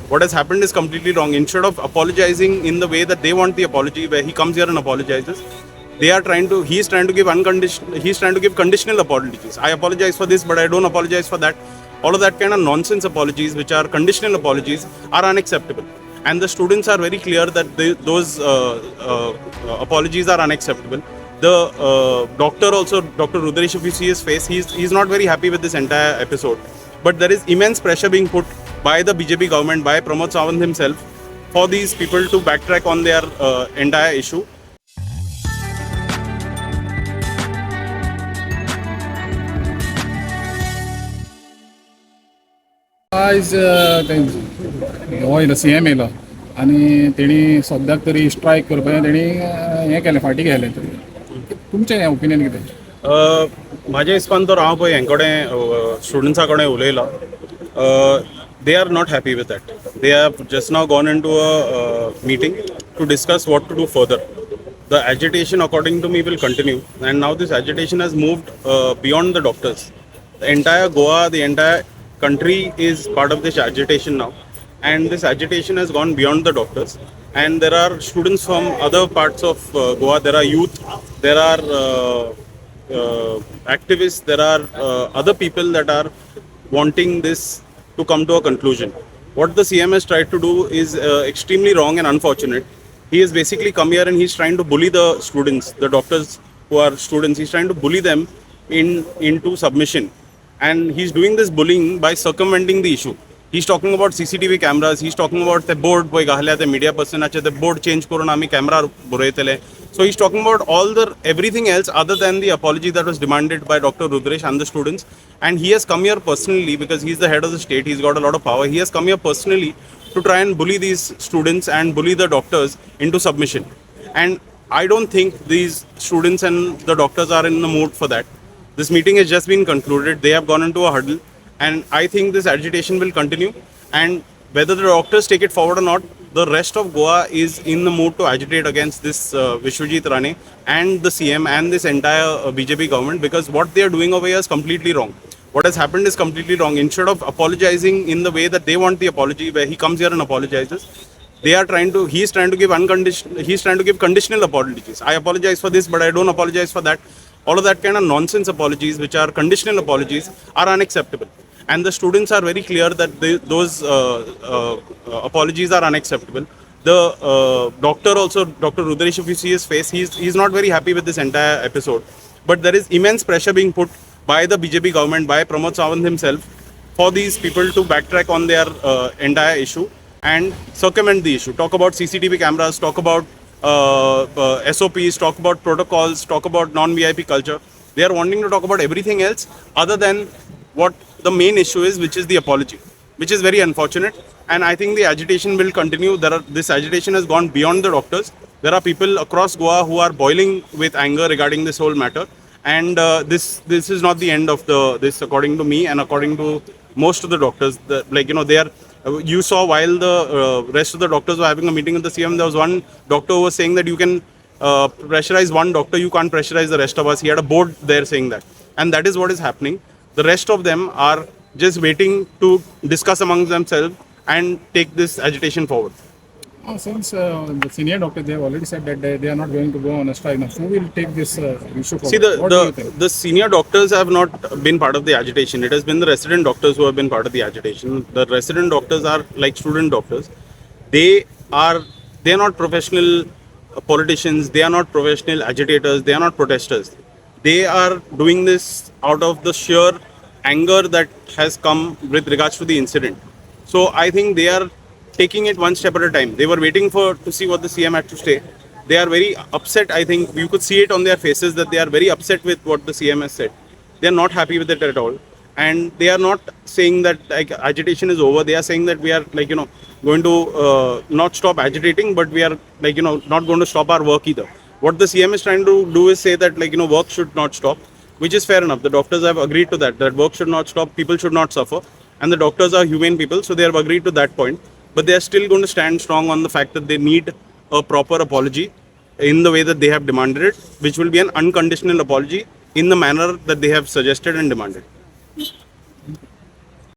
What has happened is completely wrong. Instead of apologizing in the way that they want the apology, where he comes here and apologizes, he is trying to give conditional apologies. I apologize for this, but I don't apologize for that. All of that kind of nonsense apologies, which are conditional apologies, are unacceptable. And the students are very clear that those apologies are unacceptable. The doctor also, Dr. Rudresh, if you see his face, he's not very happy with this entire episode. But there is immense pressure being put by the BJP government, by Pramod Sawant himself, for these people to backtrack on their entire issue. आयज हो येयलो CM येयलो आनी तेणी सद्याक तरी strike करपाचें तेणी हें केलें फाटीं गेलें तरी तुमचें ओपिनियन कितें? म्हाज्या हिसपान तर हांव पळय हें कडेन स्टुडंट्सा कडेन उलयलां. They are not happy with that. They have just now gone into a meeting to discuss what to do further. The agitation, according to me, will continue, and now this agitation has moved beyond the doctors. The entire Goa, the entire country is part of this agitation now, and this agitation has gone beyond the doctors. And there are students from other parts of Goa. There are youth. There are activists. There are other people that are wanting this to come to a conclusion. What the CM has tried to do is extremely wrong and unfortunate. He has basically come here and he's trying to bully the students, the doctors who are students. He's trying to bully them into submission. And he's doing this bullying by circumventing the issue. He's talking about CCTV cameras. He's talking about the board. The media person, the board change korona camera. So he's talking about everything else other than the apology that was demanded by Dr. Rudresh and the students. And he has come here personally because he's the head of the state. He's got a lot of power. He has come here personally to try and bully these students and bully the doctors into submission. And I don't think these students and the doctors are in the mood for that. This meeting has just been concluded. They have gone into a huddle. And I think this agitation will continue. And whether the doctors take it forward or not, the rest of Goa is in the mood to agitate against this Vishwajit Rane and the CM and this entire BJP government, because what they are doing over here is completely wrong. What has happened is completely wrong. Instead of apologizing in the way that they want the apology, where he comes here and apologizes, he's trying to give conditional apologies. I apologize for this, but I don't apologize for that. All of that kind of nonsense apologies, which are conditional apologies, are unacceptable. And the students are very clear that those apologies are unacceptable. The doctor also, Dr. Rudresh, if you see his face, he's not very happy with this entire episode. But there is immense pressure being put by the BJP government, by Pramod Sawant himself, for these people to backtrack on their entire issue and circumvent the issue. Talk about CCTV cameras, talk about SOPs, talk about protocols, talk about non-VIP culture. They are wanting to talk about everything else other than what the main issue is, which is the apology, which is very unfortunate. And I think the agitation will continue. This agitation has gone beyond the doctors. There are people across Goa who are boiling with anger regarding this whole matter. And this is not the end of this, according to me and according to most of the doctors. You saw while the rest of the doctors were having a meeting with the CM, there was one doctor who was saying that you can pressurize one doctor, you can't pressurize the rest of us. He had a board there saying that. And that is what is happening. The rest of them are just waiting to discuss amongst themselves and take this agitation forward. Since the senior doctors, they have already said that they are not going to go on a strike now. Who will take this issue forward? See, the senior doctors have not been part of the agitation. It has been the resident doctors who have been part of the agitation. The resident doctors are like student doctors. They are not professional politicians. They are not professional agitators. They are not protesters. They are doing this out of the sheer anger that has come with regards to the incident. So I think they are taking it one step at a time. They were waiting to see what the CM had to say. They are very upset. I think you could see it on their faces that they are very upset with what the CM has said. They are not happy with it at all. And they are not saying that agitation is over. They are saying that we are going to not stop agitating, but we are not going to stop our work either. What the CM is trying to do is say that work should not stop, which is fair enough. The doctors have agreed to that work should not stop, people should not suffer, and the doctors are humane people, so they have agreed to that point. But they are still going to stand strong on the fact that they need a proper apology in the way that they have demanded it, which will be an unconditional apology in the manner that they have suggested and demanded.